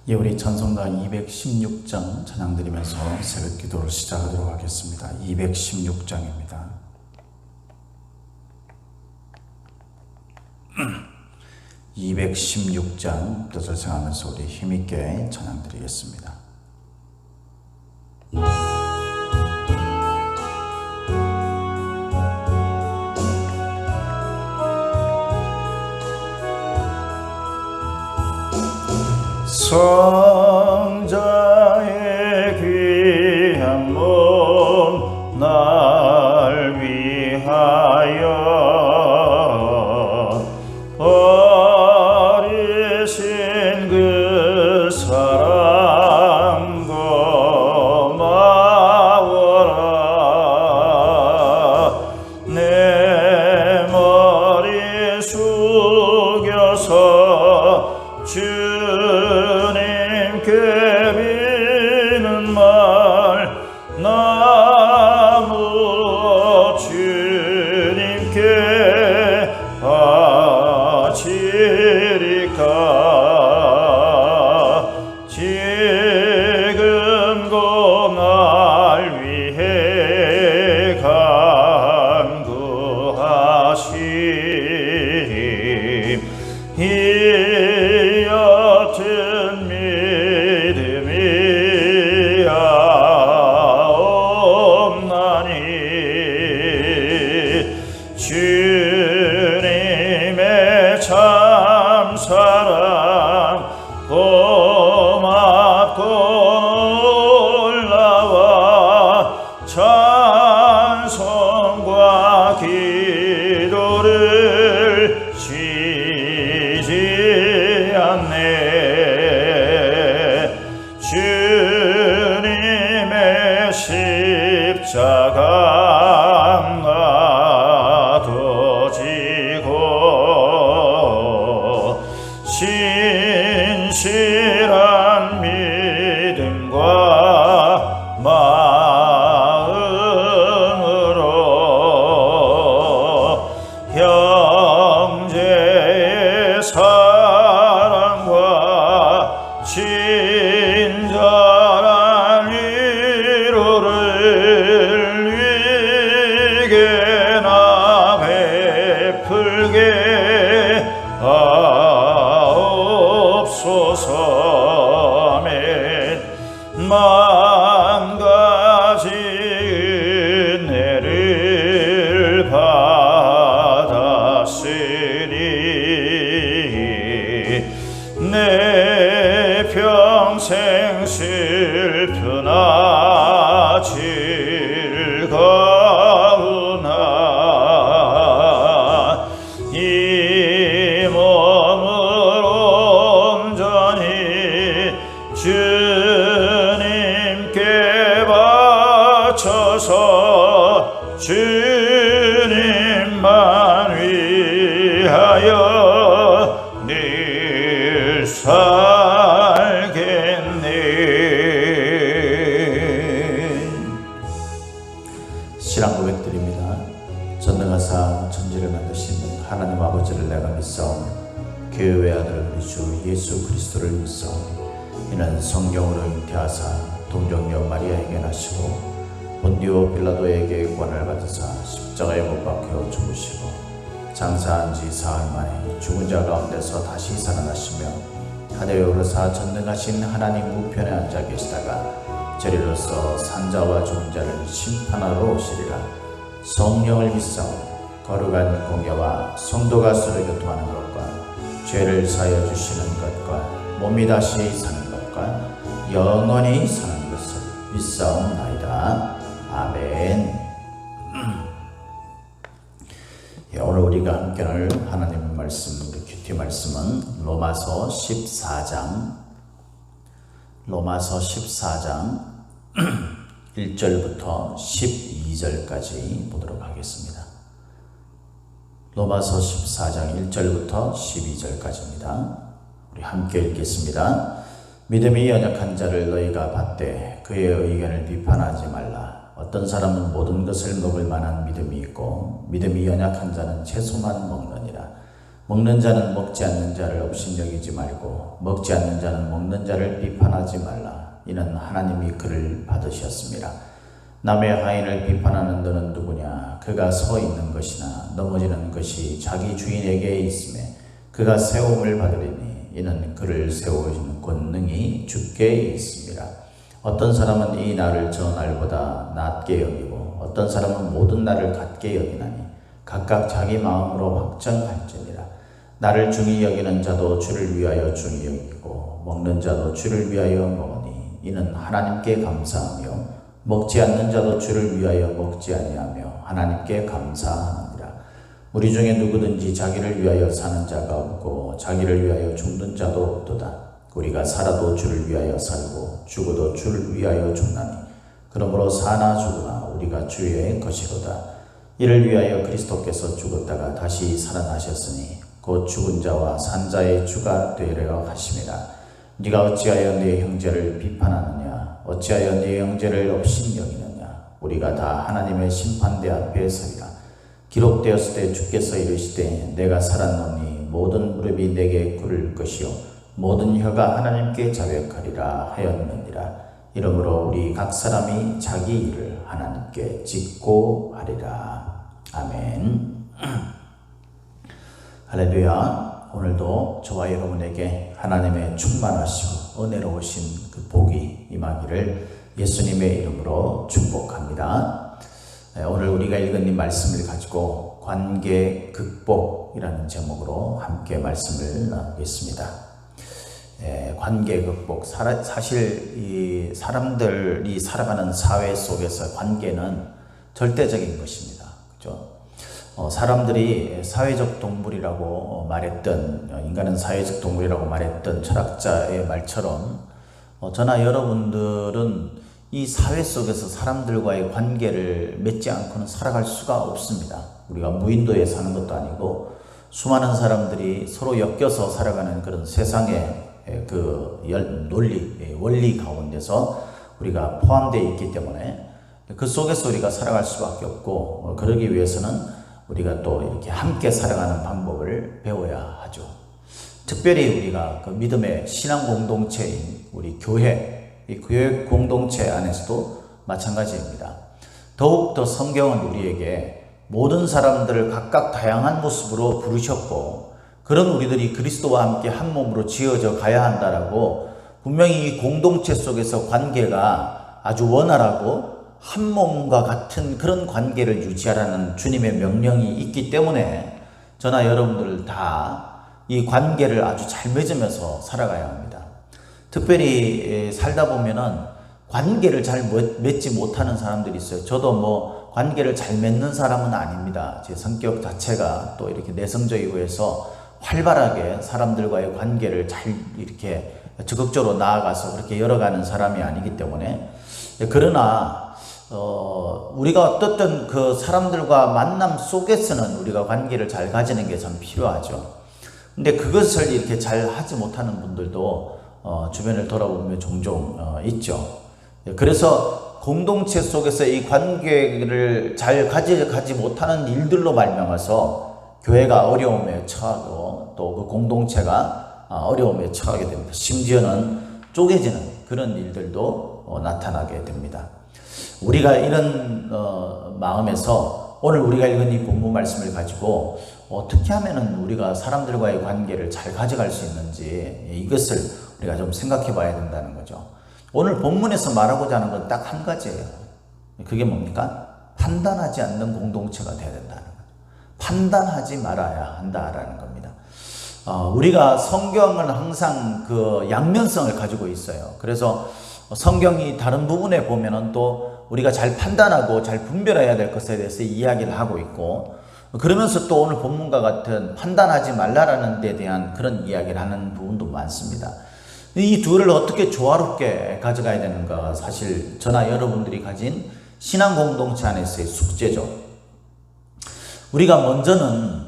예, 우리 찬송가 216장 찬양 드리면서 새벽 기도를 시작하도록 하겠습니다. 216장입니다. 216장 뜻을 생각하면서 우리 힘있게 찬양 드리겠습니다. 성자의 귀한 몸 날 위하여 버리신 그 사랑 고마워라. 내 머리 숙여서 주님께 비는 말 나무 주님께 바치리까. 지금도 날 위해 간구하심 이 옅은 믿음이야 없나니. 주님의 참사랑 고맙고 놀라와 찬송과 기도를 쉬지 않네. 주님의 십자가 나도 지고 신실한 믿음과 마음으로 형제의 사랑과 친절한 위로를 위게나 베풀게 하옵소서. 아멘. 만 가지 은혜를 받았으니 내 평생 슬프나 즐거우나 이 몸을 온전히 주님께 바쳐서 주님만 위하여 늘 살겠네. 신앙 고백드립니다. 전능하사 천지를 만드신 하나님 아버지를 내가 믿사오니 그 외아들 우리 주 예수 그리스도를 믿사오니 이는 성령으로 잉태하사 동정녀 마리아에게 나시고 본디오 빌라도에게 권을 받으사 십자가에 못 박혀 죽으시고 장사한 지 사흘 만에 죽은 자 가운데서 다시 살아나시며 하늘에 오르사 전능하신 하나님 우편에 앉아 계시다가 저리로서 산자와 죽은 자를 심판하러 오시리라. 성령을 믿사오니 거룩한 공예와 성도가 서로 교통하는 것과 죄를 사하여 주시는 것과 몸이 다시 사는 것과 영원히 사는 것을 믿사옵나이다. 아멘. 예, 오늘 우리가 함께 나눌 하나님의 말씀, 우리 큐티 말씀은 로마서 14장 1절부터 12절까지 보도록 하겠습니다. 로마서 14장 1절부터 12절까지입니다. 우리 함께 읽겠습니다. 믿음이 연약한 자를 너희가 받되 그의 의견을 비판하지 말라. 어떤 사람은 모든 것을 먹을 만한 믿음이 있고 믿음이 연약한 자는 채소만 먹느니라. 먹는 자는 먹지 않는 자를 업신여기지 말고 먹지 않는 자는 먹는 자를 비판하지 말라. 이는 하나님이 그를 받으셨습니다. 남의 하인을 비판하는 너는 누구냐? 그가 서 있는 것이나 넘어지는 것이 자기 주인에게 있음에 그가 세움을 받으리니 이는 그를 세우시는 권능이 주께 있습니다. 어떤 사람은 이 날을 저 날보다 낮게 여기고 어떤 사람은 모든 날을 같게 여기나니 각각 자기 마음으로 확정할지니라. 나를 중히 여기는 자도 주를 위하여 중히 여기고 먹는 자도 주를 위하여 먹으니 이는 하나님께 감사하며 먹지 않는 자도 주를 위하여 먹지 아니하며 하나님께 감사하느니라. 우리 중에 누구든지 자기를 위하여 사는 자가 없고 자기를 위하여 죽는 자도 없도다. 우리가 살아도 주를 위하여 살고 죽어도 주를 위하여 죽나니 그러므로 사나 죽으나 우리가 주의 것이로다. 이를 위하여 그리스도께서 죽었다가 다시 살아나셨으니 곧 죽은 자와 산 자의 주가 되려 하심이라. 네가 어찌하여 네 형제를 비판하느냐? 어찌하여 네 형제를 업신여기느냐? 우리가 다 하나님의 심판대 앞에 서리라. 기록되었을 때 주께서 이르시되 내가 살았노니 모든 무릎이 내게 꿇을 것이요 모든 혀가 하나님께 자백하리라 하였느니라. 이러므로 우리 각 사람이 자기 일을 하나님께 짓고 하리라. 아멘. 할렐루야. 오늘도 저와 여러분에게 하나님의 충만하시고 은혜로우신 그 복이 임하기를 예수님의 이름으로 축복합니다. 오늘 우리가 읽은 이 말씀을 가지고 관계 극복이라는 제목으로 함께 말씀을 나누겠습니다. 관계 극복. 사실 이 사람들이 살아가는 사회 속에서 관계는 절대적인 것입니다. 그렇죠? 사람들이 사회적 동물이라고 말했던, 인간은 사회적 동물이라고 말했던 철학자의 말처럼 저나 여러분들은 이 사회 속에서 사람들과의 관계를 맺지 않고는 살아갈 수가 없습니다. 우리가 무인도에 사는 것도 아니고 수많은 사람들이 서로 엮여서 살아가는 그런 세상의 그 원리 가운데서 우리가 포함되어 있기 때문에 그 속에서 우리가 살아갈 수밖에 없고, 그러기 위해서는 우리가 또 이렇게 함께 살아가는 방법을 배워야 하죠. 특별히 우리가 그 믿음의 신앙 공동체인 우리 교회, 이 교회 공동체 안에서도 마찬가지입니다. 더욱더 성경은 우리에게 모든 사람들을 각각 다양한 모습으로 부르셨고, 그런 우리들이 그리스도와 함께 한 몸으로 지어져 가야 한다라고 분명히 이 공동체 속에서 관계가 아주 원활하고 한 몸과 같은 그런 관계를 유지하라는 주님의 명령이 있기 때문에 저나 여러분들 다 이 관계를 아주 잘 맺으면서 살아가야 합니다. 특별히 살다 보면은 관계를 잘 맺지 못하는 사람들이 있어요. 저도 뭐 관계를 잘 맺는 사람은 아닙니다. 제 성격 자체가 또 이렇게 내성적이고 해서 활발하게 사람들과의 관계를 잘 이렇게 적극적으로 나아가서 그렇게 열어가는 사람이 아니기 때문에, 그러나 우리가 어떻든 그 사람들과 만남 속에서는 우리가 관계를 잘 가지는 게 참 필요하죠. 근데 그것을 이렇게 잘 하지 못하는 분들도 주변을 돌아보면 종종 있죠. 그래서 공동체 속에서 이 관계를 잘 가지 못하는 일들로 말미암아서 교회가 어려움에 처하고 또 그 공동체가 어려움에 처하게 됩니다. 심지어는 쪼개지는 그런 일들도 나타나게 됩니다. 우리가 이런 마음에서 오늘 우리가 읽은 이 본문 말씀을 가지고 어떻게 하면은 우리가 사람들과의 관계를 잘 가져갈 수 있는지, 이것을 우리가 좀 생각해 봐야 된다는 거죠. 오늘 본문에서 말하고자 하는 건 딱 한 가지예요. 그게 뭡니까? 판단하지 않는 공동체가 돼야 된다는 거죠. 판단하지 말아야 한다라는 겁니다. 우리가 성경은 항상 그 양면성을 가지고 있어요. 그래서 성경이 다른 부분에 보면은 또 우리가 잘 판단하고 잘 분별해야 될 것에 대해서 이야기를 하고 있고, 그러면서 또 오늘 본문과 같은 판단하지 말라라는 데 대한 그런 이야기를 하는 부분도 많습니다. 이 둘을 어떻게 조화롭게 가져가야 되는가, 사실 저나 여러분들이 가진 신앙 공동체 안에서의 숙제죠. 우리가 먼저는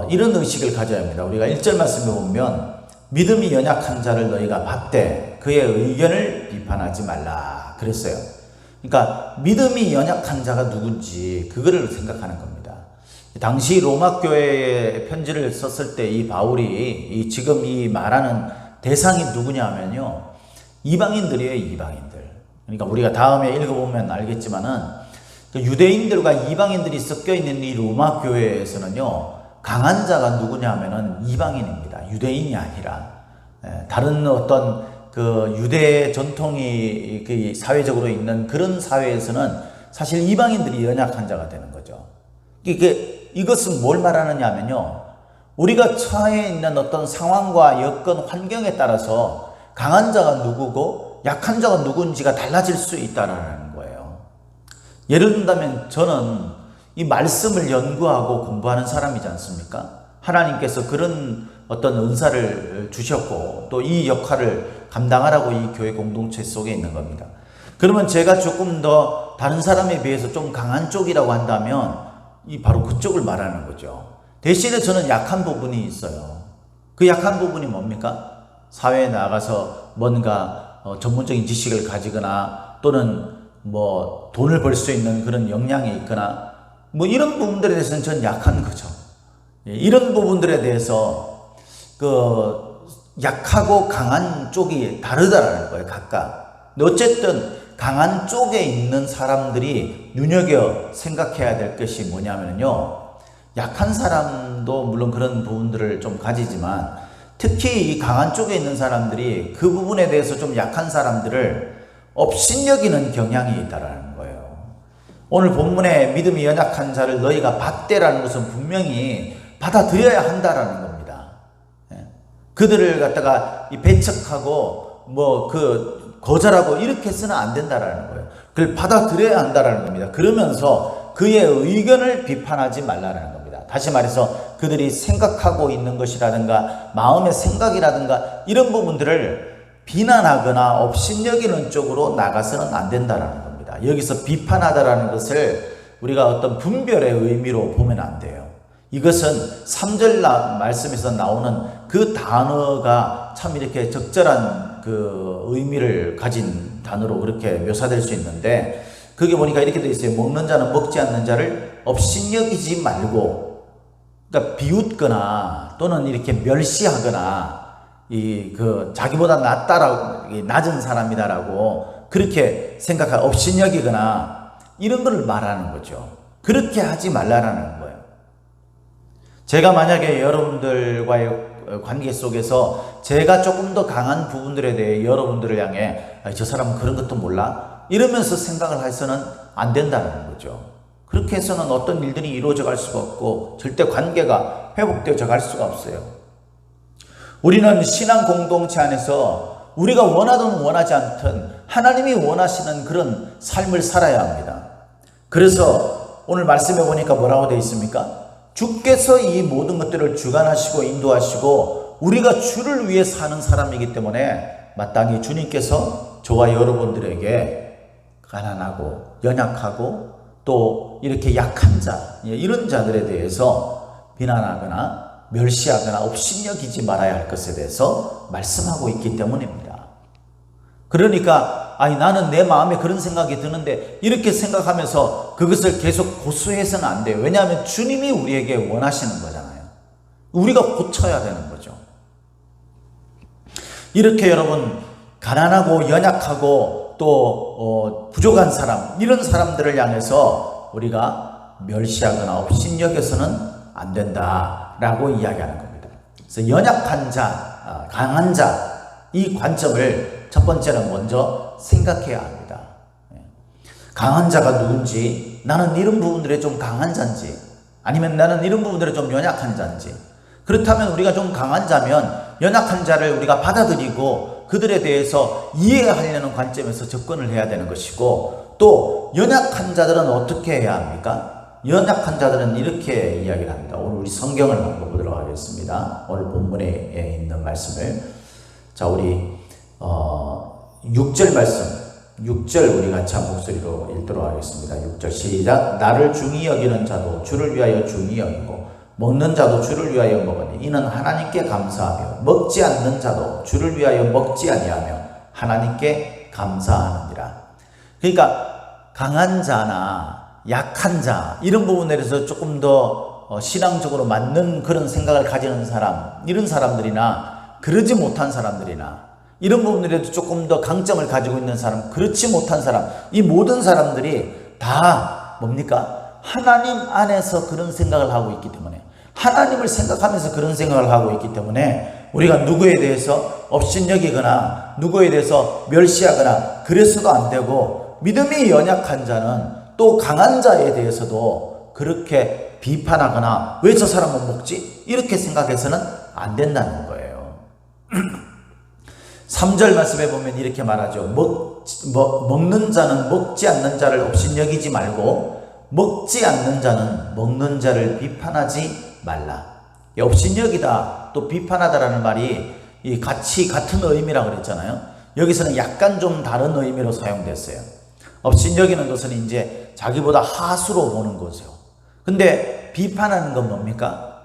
이런 의식을 가져야 합니다. 우리가 1절 말씀에 보면 믿음이 연약한 자를 너희가 받되 그의 의견을 비판하지 말라 그랬어요. 그러니까 믿음이 연약한 자가 누군지 그거를 생각하는 겁니다. 당시 로마 교회에 편지를 썼을 때 이 바울이 지금 이 말하는 대상이 누구냐면요, 이방인들이에요. 이방인들. 그러니까 우리가 다음에 읽어보면 알겠지만은 유대인들과 이방인들이 섞여 있는 이 로마 교회에서는요, 강한 자가 누구냐면은 이방인입니다. 유대인이 아니라. 다른 어떤 그 유대 전통이 그 사회적으로 있는 그런 사회에서는 사실 이방인들이 연약한 자가 되는 거죠. 이것은 뭘 말하느냐면요, 우리가 처해 있는 어떤 상황과 여건, 환경에 따라서 강한 자가 누구고 약한 자가 누군지가 달라질 수 있다는 거예요. 예를 든다면 저는 이 말씀을 연구하고 공부하는 사람이지 않습니까? 하나님께서 그런 어떤 은사를 주셨고 또 이 역할을 감당하라고 이 교회 공동체 속에 있는 겁니다. 그러면 제가 조금 더 다른 사람에 비해서 좀 강한 쪽이라고 한다면 바로 그쪽을 말하는 거죠. 대신에 저는 약한 부분이 있어요. 그 약한 부분이 뭡니까? 사회에 나가서 뭔가 전문적인 지식을 가지거나 또는 뭐 돈을 벌 수 있는 그런 역량이 있거나 뭐 이런 부분들에 대해서는 전 약한 거죠. 이런 부분들에 대해서 그 약하고 강한 쪽이 다르다라는 거예요, 각각. 근데 어쨌든 강한 쪽에 있는 사람들이 눈여겨 생각해야 될 것이 뭐냐면요, 약한 사람도 물론 그런 부분들을 좀 가지지만 특히 이 강한 쪽에 있는 사람들이 그 부분에 대해서 좀 약한 사람들을 업신여기는 경향이 있다라는 거예요. 오늘 본문에 믿음이 연약한 자를 너희가 받되라는 것은 분명히 받아들여야 한다라는 겁니다. 그들을 갖다가 배척하고 거절하고 이렇게 해서는 안 된다라는 거예요. 그걸 받아들여야 한다라는 겁니다. 그러면서 그의 의견을 비판하지 말라라는 겁니다. 다시 말해서 그들이 생각하고 있는 것이라든가 마음의 생각이라든가 이런 부분들을 비난하거나 업신여기는 쪽으로 나가서는 안 된다라는 겁니다. 여기서 비판하다라는 것을 우리가 어떤 분별의 의미로 보면 안 돼요. 이것은 3절 말씀에서 나오는 그 단어가 참 이렇게 적절한 그 의미를 가진 단어로 그렇게 묘사될 수 있는데, 그게 보니까 이렇게 되어 있어요. 먹는 자는 먹지 않는 자를 업신여기지 말고, 그러니까 비웃거나 또는 이렇게 멸시하거나 자기보다 낮은 사람이다라고 그렇게 생각하고 업신여기거나 이런 걸 말하는 거죠. 그렇게 하지 말라라는 거예요. 제가 만약에 여러분들과의 관계 속에서 제가 조금 더 강한 부분들에 대해 여러분들을 향해 저 사람은 그런 것도 몰라? 이러면서 생각을 해서는 안 된다는 거죠. 그렇게 해서는 어떤 일들이 이루어져 갈 수가 없고 절대 관계가 회복되어져 갈 수가 없어요. 우리는 신앙 공동체 안에서 우리가 원하든 원하지 않든 하나님이 원하시는 그런 삶을 살아야 합니다. 그래서 오늘 말씀해 보니까 뭐라고 되어 있습니까? 주께서 이 모든 것들을 주관하시고 인도하시고 우리가 주를 위해 사는 사람이기 때문에 마땅히 주님께서 저와 여러분들에게 가난하고 연약하고 또 이렇게 약한 자, 이런 자들에 대해서 비난하거나 멸시하거나 업신여기지 말아야 할 것에 대해서 말씀하고 있기 때문입니다. 그러니까 나는 내 마음에 그런 생각이 드는데 이렇게 생각하면서 그것을 계속 고수해서는 안 돼요. 왜냐하면 주님이 우리에게 원하시는 거잖아요. 우리가 고쳐야 되는 거죠. 이렇게 여러분 가난하고 연약하고 또 부족한 사람, 이런 사람들을 향해서 우리가 멸시하거나 업신여겨서는 안 된다라고 이야기하는 겁니다. 그래서 연약한 자, 강한 자, 이 관점을 첫 번째는 먼저 생각해야 합니다. 강한 자가 누군지, 나는 이런 부분들에 좀 강한 자인지, 아니면 나는 이런 부분들에 좀 연약한 자인지. 그렇다면 우리가 좀 강한 자면 연약한 자를 우리가 받아들이고 그들에 대해서 이해하려는 관점에서 접근을 해야 되는 것이고, 또 연약한 자들은 어떻게 해야 합니까? 연약한 자들은 이렇게 이야기를 합니다. 오늘 우리 성경을 한번 보도록 하겠습니다. 오늘 본문에 있는 말씀을. 자, 우리 6절 말씀, 6절 우리 같이 한 목소리로 읽도록 하겠습니다. 6절 시작. 나를 중히 여기는 자도 주를 위하여 중히 여기고 먹는 자도 주를 위하여 먹으니 이는 하나님께 감사하며 먹지 않는 자도 주를 위하여 먹지 아니하며 하나님께 감사하느니라. 그러니까 강한 자나 약한 자 이런 부분에 대해서 조금 더 신앙적으로 맞는 그런 생각을 가지는 사람, 이런 사람들이나 그러지 못한 사람들이나 이런 부분들에도 조금 더 강점을 가지고 있는 사람, 그렇지 못한 사람, 이 모든 사람들이 다 뭡니까? 하나님 안에서 그런 생각을 하고 있기 때문에, 하나님을 생각하면서 그런 생각을 하고 있기 때문에 우리가 누구에 대해서 업신여기거나 누구에 대해서 멸시하거나 그래서도 안 되고, 믿음이 연약한 자는 또 강한 자에 대해서도 그렇게 비판하거나 왜 저 사람은 먹지? 이렇게 생각해서는 안 된다는 거예요. 3절 말씀에 보면 이렇게 말하죠. 먹는 자는 먹지 않는 자를 업신여기지 말고 먹지 않는 자는 먹는 자를 비판하지 말라. 업신여기다 또 비판하다라는 말이 같은 의미라고 그랬잖아요. 여기서는 약간 좀 다른 의미로 사용됐어요. 업신여기는 것은 이제 자기보다 하수로 보는 거죠. 근데 비판하는 건 뭡니까?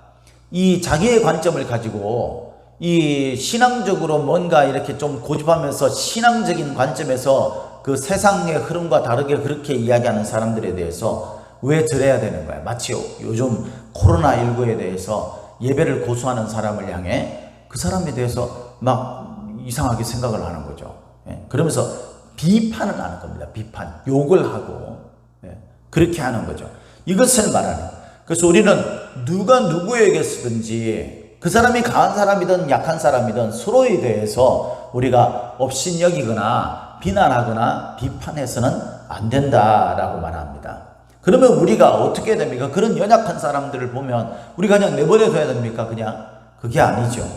이 자기의 관점을 가지고 이 신앙적으로 뭔가 이렇게 좀 고집하면서 신앙적인 관점에서 그 세상의 흐름과 다르게 그렇게 이야기하는 사람들에 대해서 왜 저래야 되는 거야? 마치 요즘 코로나19에 대해서 예배를 고수하는 사람을 향해 그 사람에 대해서 막 이상하게 생각을 하는 거죠. 그러면서 비판을 하는 겁니다. 비판, 욕을 하고 그렇게 하는 거죠. 이것을 말하는 거예요. 그래서 우리는 누가 누구에게 쓰든지 그 사람이 강한 사람이든 약한 사람이든 서로에 대해서 우리가 업신여기거나 비난하거나 비판해서는 안 된다라고 말합니다. 그러면 우리가 어떻게 됩니까? 그런 연약한 사람들을 보면 우리가 그냥 내버려둬야 됩니까? 그냥 그게 아니죠.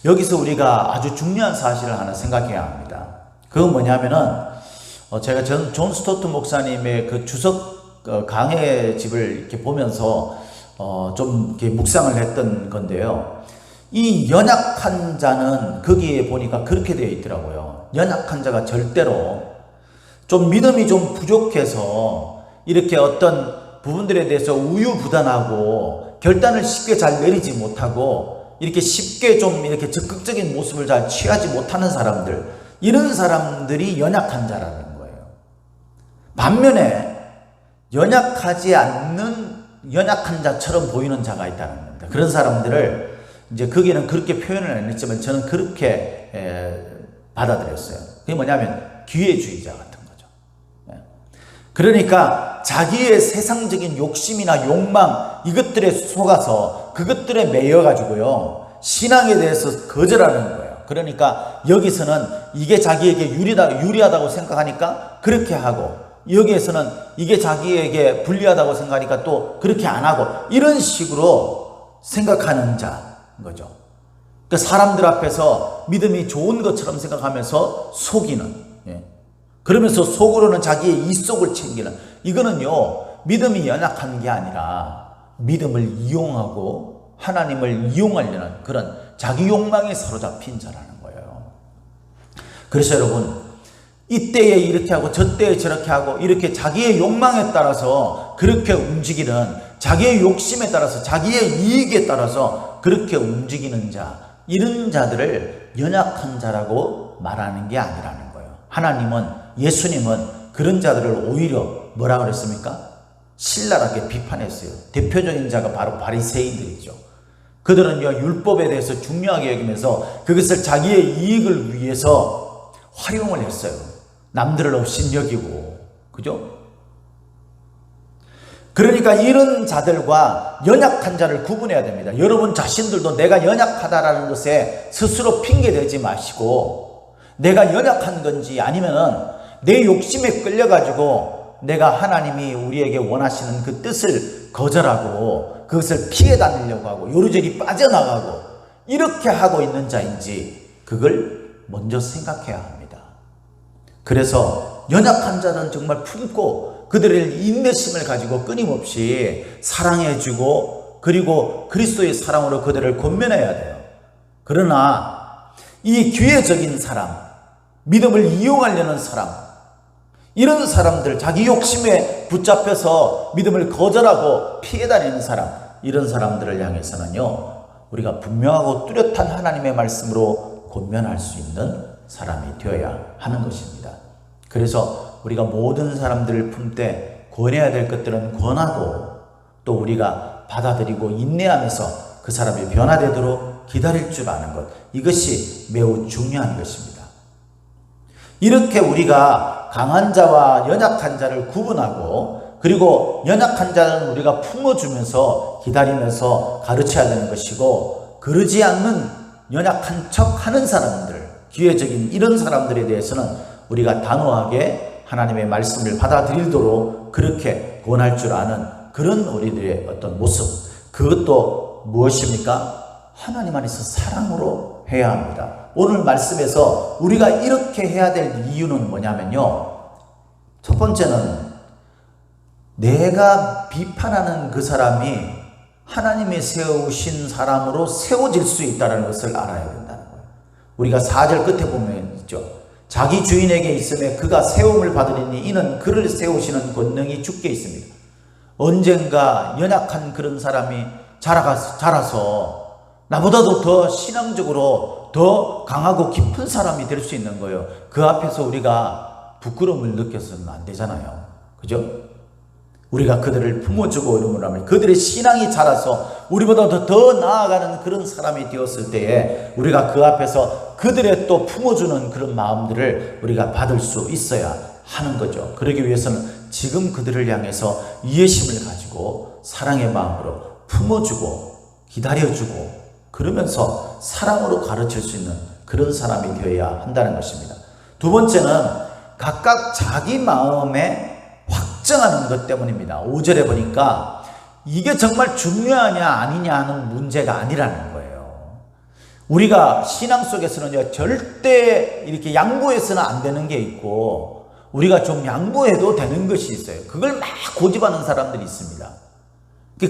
여기서 우리가 아주 중요한 사실을 하나 생각해야 합니다. 그건 뭐냐면은 제가 존 스토트 목사님의 그 주석 강해 집을 이렇게 보면서 좀 이렇게 묵상을 했던 건데요. 이 연약한 자는 거기에 보니까 그렇게 되어 있더라고요. 연약한 자가 절대로 좀 믿음이 좀 부족해서 이렇게 어떤 부분들에 대해서 우유부단하고 결단을 쉽게 잘 내리지 못하고 이렇게 쉽게 좀 이렇게 적극적인 모습을 잘 취하지 못하는 사람들, 이런 사람들이 연약한 자라는 거예요. 반면에 연약하지 않는 연약한 자처럼 보이는 자가 있다는 겁니다. 그런 사람들을 이제 거기는 그렇게 표현을 안 했지만 저는 그렇게 받아들였어요. 그게 뭐냐면 기회주의자 같은 거죠. 그러니까 자기의 세상적인 욕심이나 욕망 이것들에 속아서 그것들에 매여 가지고요 신앙에 대해서 거절하는 거예요. 그러니까 여기서는 이게 자기에게 유리하다고 생각하니까 그렇게 하고, 여기에서는 이게 자기에게 불리하다고 생각하니까 또 그렇게 안 하고, 이런 식으로 생각하는 자인 거죠. 그러니까 사람들 앞에서 믿음이 좋은 것처럼 생각하면서 속이는, 그러면서 속으로는 자기의 이속을 챙기는, 이거는요 믿음이 연약한 게 아니라 믿음을 이용하고 하나님을 이용하려는 그런 자기 욕망에 사로잡힌 자라는 거예요. 그래서 여러분, 이때에 이렇게 하고 저때에 저렇게 하고 이렇게 자기의 욕망에 따라서 그렇게 움직이는, 자기의 욕심에 따라서 자기의 이익에 따라서 그렇게 움직이는 자, 이런 자들을 연약한 자라고 말하는 게 아니라는 거예요. 하나님은, 예수님은 그런 자들을 오히려 뭐라 그랬습니까? 신랄하게 비판했어요. 대표적인 자가 바로 바리새인들이죠. 그들은요 율법에 대해서 중요하게 여기면서 그것을 자기의 이익을 위해서 활용을 했어요. 남들을 업신여기고, 그죠? 그러니까 이런 자들과 연약한 자를 구분해야 됩니다. 여러분 자신들도 내가 연약하다라는 것에 스스로 핑계대지 마시고, 내가 연약한 건지 아니면은 내 욕심에 끌려가지고 내가 하나님이 우리에게 원하시는 그 뜻을 거절하고 그것을 피해 다니려고 하고 요리조리 빠져나가고 이렇게 하고 있는 자인지 그걸 먼저 생각해야 합니다. 그래서 연약한 자는 정말 품고 그들의 인내심을 가지고 끊임없이 사랑해주고 그리고 그리스도의 사랑으로 그들을 권면해야 돼요. 그러나 이 기회적인 사람, 믿음을 이용하려는 사람, 이런 사람들, 자기 욕심에 붙잡혀서 믿음을 거절하고 피해 다니는 사람, 이런 사람들을 향해서는요 우리가 분명하고 뚜렷한 하나님의 말씀으로 권면할 수 있는 사람이 되어야 하는 것입니다. 그래서 우리가 모든 사람들을 품되 권해야 될 것들은 권하고, 또 우리가 받아들이고 인내하면서 그 사람이 변화되도록 기다릴 줄 아는 것, 이것이 매우 중요한 것입니다. 이렇게 우리가 강한 자와 연약한 자를 구분하고, 그리고 연약한 자는 우리가 품어주면서 기다리면서 가르쳐야 되는 것이고, 그러지 않는 연약한 척 하는 사람들, 기회적인 이런 사람들에 대해서는 우리가 단호하게 하나님의 말씀을 받아들이도록 그렇게 권할 줄 아는 그런 우리들의 어떤 모습, 그것도 무엇입니까? 하나님 안에서 사랑으로 해야 합니다. 오늘 말씀에서 우리가 이렇게 해야 될 이유는 뭐냐면요, 첫 번째는 내가 비판하는 그 사람이 하나님이 세우신 사람으로 세워질 수 있다는 것을 알아야 된다는 거예요. 우리가 4절 끝에 보면 있죠. 자기 주인에게 있음에 그가 세움을 받으리니 이는 그를 세우시는 권능이 주께 있습니다. 언젠가 연약한 그런 사람이 자라서 나보다도 더 신앙적으로 더 강하고 깊은 사람이 될 수 있는 거예요. 그 앞에서 우리가 부끄러움을 느껴서는 안 되잖아요. 그죠? 우리가 그들을 품어주고 이러면 하면 그들의 신앙이 자라서 우리보다 더 나아가는 그런 사람이 되었을 때에 우리가 그 앞에서 그들의 또 품어주는 그런 마음들을 우리가 받을 수 있어야 하는 거죠. 그러기 위해서는 지금 그들을 향해서 이해심을 가지고 사랑의 마음으로 품어주고 기다려주고 그러면서 사랑으로 가르칠 수 있는 그런 사람이 되어야 한다는 것입니다. 두 번째는 각각 자기 마음에 확정하는 것 때문입니다. 5절에 보니까 이게 정말 중요하냐 아니냐 하는 문제가 아니라는 거예요. 우리가 신앙 속에서는 절대 이렇게 양보해서는 안 되는 게 있고 우리가 좀 양보해도 되는 것이 있어요. 그걸 막 고집하는 사람들이 있습니다.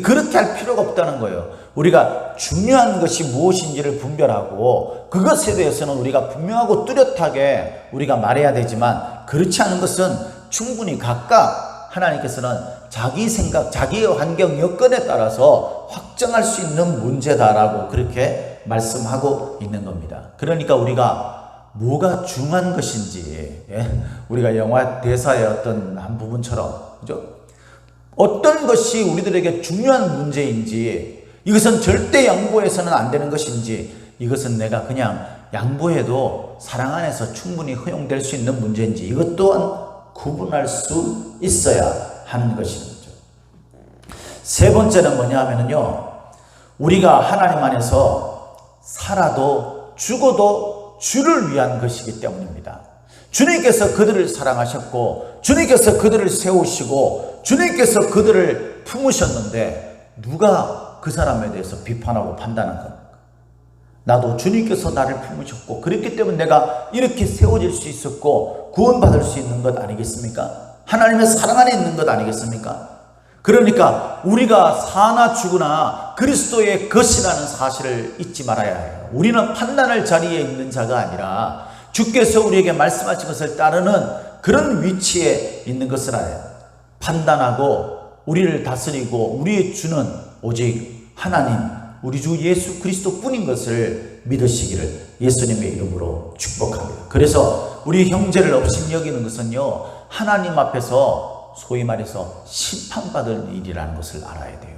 그렇게 할 필요가 없다는 거예요. 우리가 중요한 것이 무엇인지를 분별하고 그것에 대해서는 우리가 분명하고 뚜렷하게 우리가 말해야 되지만 그렇지 않은 것은 충분히 각각 하나님께서는 자기 생각, 자기의 환경, 여건에 따라서 확정할 수 있는 문제다라고 그렇게 말씀하고 있는 겁니다. 그러니까 우리가 뭐가 중요한 것인지, 우리가 영화 대사의 어떤 한 부분처럼, 그죠? 어떤 것이 우리들에게 중요한 문제인지, 이것은 절대 양보해서는 안 되는 것인지, 이것은 내가 그냥 양보해도 사랑 안에서 충분히 허용될 수 있는 문제인지, 이것 또한 구분할 수 있어야 하는 것이죠. 세 번째는 뭐냐 하면요, 우리가 하나님 안에서 살아도 죽어도 주를 위한 것이기 때문입니다. 주님께서 그들을 사랑하셨고 주님께서 그들을 세우시고 주님께서 그들을 품으셨는데 누가 그 사람에 대해서 비판하고 판단한 겁니까? 나도 주님께서 나를 품으셨고 그랬기 때문에 내가 이렇게 세워질 수 있었고 구원받을 수 있는 것 아니겠습니까? 하나님의 사랑 안에 있는 것 아니겠습니까? 그러니까 우리가 사나 죽으나 그리스도의 것이라는 사실을 잊지 말아야 해요. 우리는 판단할 자리에 있는 자가 아니라 주께서 우리에게 말씀하신 것을 따르는 그런 위치에 있는 것을 알아요. 판단하고 우리를 다스리고 우리의 주는 오직 하나님, 우리 주 예수 그리스도 뿐인 것을 믿으시기를 예수님의 이름으로 축복합니다. 그래서 우리 형제를 업신여기는 것은요, 하나님 앞에서 소위 말해서 심판받을 일이라는 것을 알아야 돼요.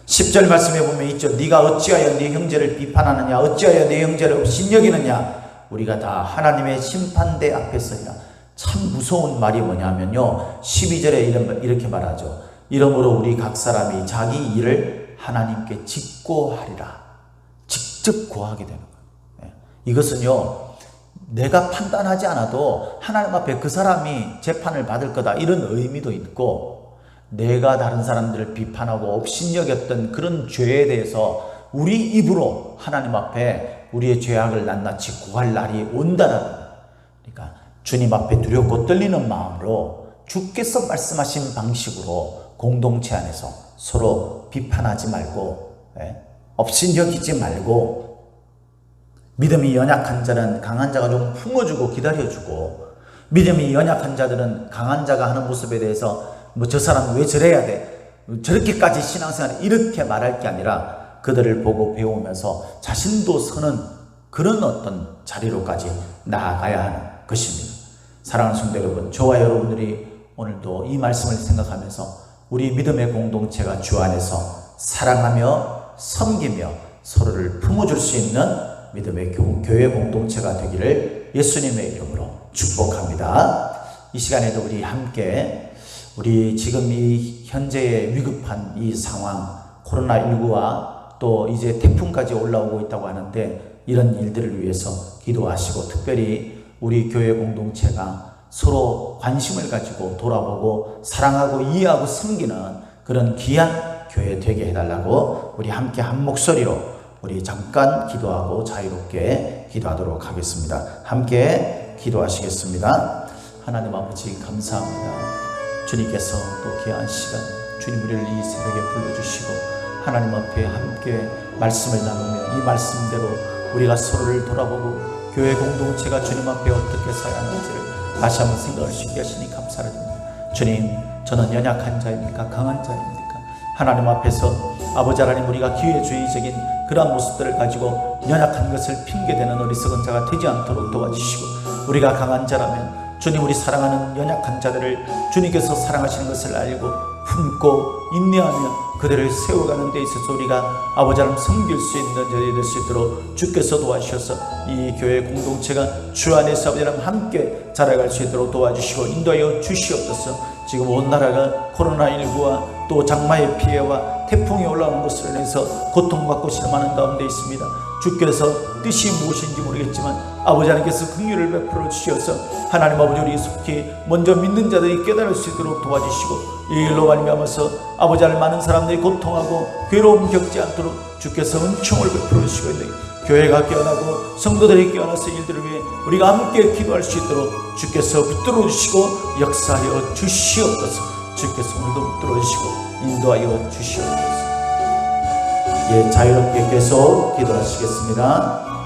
10절 말씀에 보면 있죠. 네가 어찌하여 네 형제를 비판하느냐, 어찌하여 네 형제를 업신여기느냐, 우리가 다 하나님의 심판대 앞에 서리라. 참 무서운 말이 뭐냐면요, 12절에 이렇게 말하죠. 이러므로 우리 각 사람이 자기 일을 하나님께 직고하리라. 직접 고하게 되는 거예요. 이것은요, 내가 판단하지 않아도 하나님 앞에 그 사람이 재판을 받을 거다, 이런 의미도 있고, 내가 다른 사람들을 비판하고 업신여겼던 그런 죄에 대해서 우리 입으로 하나님 앞에 우리의 죄악을 낱낱이 고할 날이 온다라는 거예요. 그러니까 주님 앞에 두렵고 떨리는 마음으로 주께서 말씀하신 방식으로 공동체 안에서 서로 비판하지 말고, 업신여기지 말고, 믿음이 연약한 자는 강한 자가 좀 품어주고 기다려주고, 믿음이 연약한 자들은 강한 자가 하는 모습에 대해서 저 사람 왜 저래야 돼? 저렇게까지 신앙생활을 이렇게 말할 게 아니라 그들을 보고 배우면서 자신도 서는 그런 어떤 자리로까지 나아가야 하는 것입니다. 사랑하는 성도 여러분, 저와 여러분들이 오늘도 이 말씀을 생각하면서 우리 믿음의 공동체가 주 안에서 사랑하며 섬기며 서로를 품어줄 수 있는 믿음의 교회 공동체가 되기를 예수님의 이름으로 축복합니다. 이 시간에도 우리 함께 우리 지금 이 현재의 위급한 이 상황, 코로나19와 또 이제 태풍까지 올라오고 있다고 하는데 이런 일들을 위해서 기도하시고, 특별히 우리 교회 공동체가 서로 관심을 가지고 돌아보고 사랑하고 이해하고 섬기는 그런 귀한 교회 되게 해달라고 우리 함께 한 목소리로 우리 잠깐 기도하고 자유롭게 기도하도록 하겠습니다. 함께 기도하시겠습니다. 하나님 아버지 감사합니다. 주님께서 또 귀한 시간 주님 우리를 이 새벽에 불러주시고 하나님 앞에 함께 말씀을 나누며 이 말씀대로 우리가 서로를 돌아보고 교회 공동체가 주님 앞에 어떻게 서야 하는지를 다시 한번 생각할 수 있게 하시니 감사드립니다. 주님, 저는 연약한 자입니까? 강한 자입니까? 하나님 앞에서 아버지 하나님, 우리가 기회주의적인 그러한 모습들을 가지고 연약한 것을 핑계대는 어리석은 자가 되지 않도록 도와주시고, 우리가 강한 자라면 주님, 우리 사랑하는 연약한 자들을 주님께서 사랑하시는 것을 알고 품고 인내하며 그들을 세워가는 데 있어서 우리가 아버지 하나님 섬길 수 있는 자들이 될 수 있도록 주께서 도와주셔서 이 교회 공동체가 주 안에서 아버지 하나님 함께 자라갈 수 있도록 도와주시고 인도하여 주시옵소서. 지금 온 나라가 코로나19와 또 장마의 피해와 태풍이 올라오는 것으로 인해서 고통받고 실망하는 가운데 있습니다. 주께서 뜻이 무엇인지 모르겠지만 아버지 하나님께서 긍휼을 베풀어 주셔서 하나님 아버지, 우리 속히 먼저 믿는 자들이 깨달을 수 있도록 도와주시고 이 일로 말미암아서 아버지 하나님, 많은 사람들이 고통하고 괴로움 겪지 않도록 주께서 은총을 베풀어 주시고 있는 교회가 깨어나고 성도들이 깨어나서 일들을 위해 우리가 함께 기도할 수 있도록 주께서 붙들어 주시고 역사하여 주시옵소서. 주께서 오늘도 붙들어 주시고 인도하여 주시옵소서. 예, 자유롭게 계속 기도하시겠습니다.